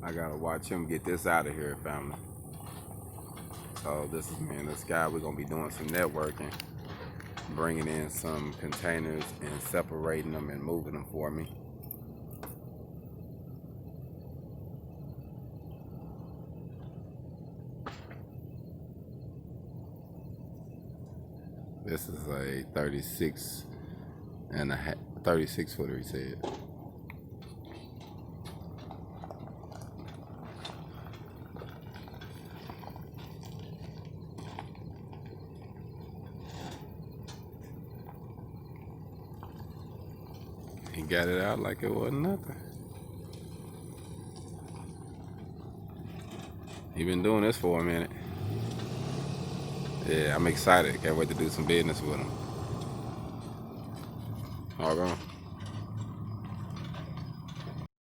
I gotta watch him get this out of here, family. So this is me and this guy. We're gonna be doing some networking, bringing in some containers and separating them and moving them for me. This is a 36 footer, he said. He got it out like it wasn't nothing. He been doing this for a minute. Yeah, I'm excited. Can't wait to do some business with him. HogOn.